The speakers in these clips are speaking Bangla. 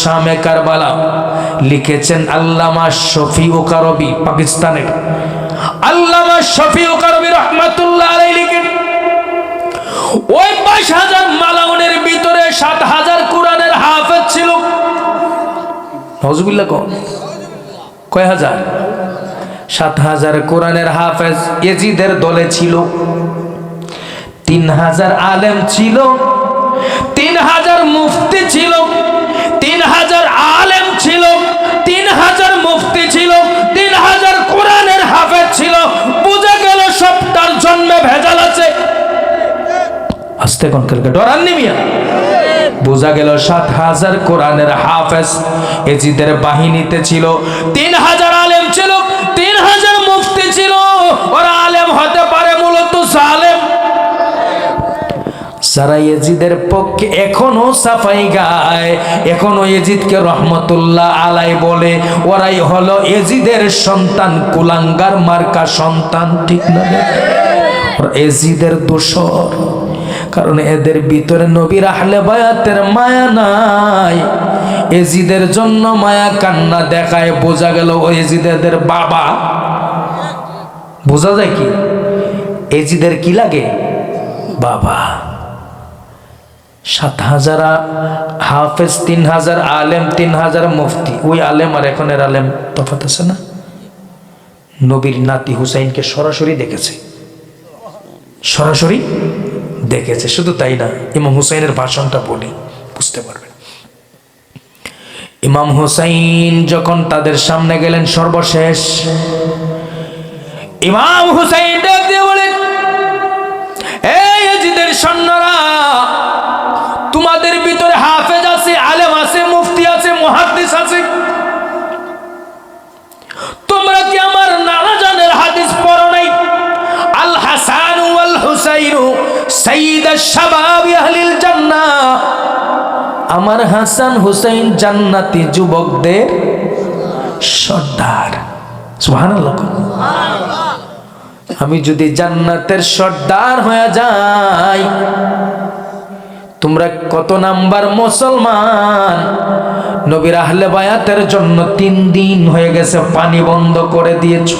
শামে কারবালা লিখেছেন আল্লামা শফিউ কারবি, পাকিস্তানের আল্লামা শফিউ কারবি রহমাতুল্লাহ আলাইহি লিখেন, ওই 22,000 মালাউনের ভিতরে 7,000 কোরআনের হাফেজ ছিল। নাউজুবিল্লাহ কয় হাজার? 7,000 কোরআনের হাফেজ ইয়াজিদের দলে ছিল। 3,000 আলেম ছিল, 3,000 মুফতি ছিল, 3,000 আলেম ছিল, 3,000 মুফতি ছিল, 3,000 কোরআনের হাফেজ ছিল। বুঝা গেল সবটার জন্মে ভেজাল আছে। আস্তে কোন কালকে ডরাননি মিয়া? বোঝা গেল 7,000 কোরআনের হাফেজ ইয়াজিদের বাহিনীতে ছিল, 3,000 আলেম ছিল, 3,000 মুফতি ছিল। ওরা আলেম হতে পারে মূলত জালেম। যারা ইয়াজিদের পক্ষে এখনো সাফাই গায়, এখনো ইয়াজিদকে রহমতুল্লাহ আলাই বলে, ওরাই হলো ইয়াজিদের সন্তান, কুলাঙ্গার মার্কা সন্তান। ঠিক না? ইয়াজিদের দোসর, কারণ এদের ভিতরে নবীর আহলে বায়াতের মায়া নাই। ইয়াজিদের জন্য মায়া কান্না দেখায়। বোঝা গেল ও ইয়াজিদের বাবা। বোঝা যায় কি ইয়াজিদের কি লাগে? বাবা। 7,000 হাফেজ, 3,000 আলেম, 3,000 মুফতি। ওই আলেম আর এখনের আলেম তফাৎ আছে না? নবীর নাতি হুসাইনকে সরাসরি দেখেছে, সরাসরি দেখেছে। শুধু তাই না, ইমাম হুসাইনের ভাষণটা বলি বুঝতে পারবেন। ইমাম হুসাইন যখন তাদের সামনে গেলেন সর্বশেষ, ইমাম হুসাইন ডাক দিয়ে বলেন, এই ইয়াজিদের সৈন্যরা, তোমাদের ভিতরে হাফেজ আছে, আলেম আছে, মুফতি আছে, মুহাদ্দিস আছে। তোমরা কি আমার নানা জানের হাদিস পড়ো নাই? আল হাসান ওয়াল হুসাইন সাইয়্যিদাশ শাবাবি আহলিল জান্নাহ। আমার হাসান হুসাইন জান্নাতি যুবকদের সর্দার। সুবহানাল্লাহ। আমি যদি জান্নাতের সর্দার হয়ে যাই, তোমরা কত নাম্বার মুসলমান? নবীর আহলে বায়াতের জন্য 3 দিন হয়ে গেছে পানি বন্ধ করে দিয়েছ।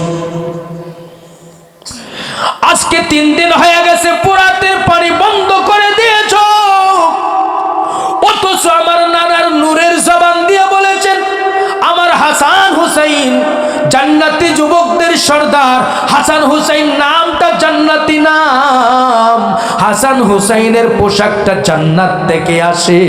আজকে 3 দিন হয়ে গেছে পুরাতের পানি বন্ধ করে দিয়েছ। অথচ আমার নানার নূরের জবান দিয়ে বলেছেন, আমার হাসান হুসাইন জান্নাতি যুবকদের সর্দার। হাসান হুসাইন নামটা জান্নাতি নাম, হাসান হুসাইনের পোশাকটা জান্নাত থেকে আসে।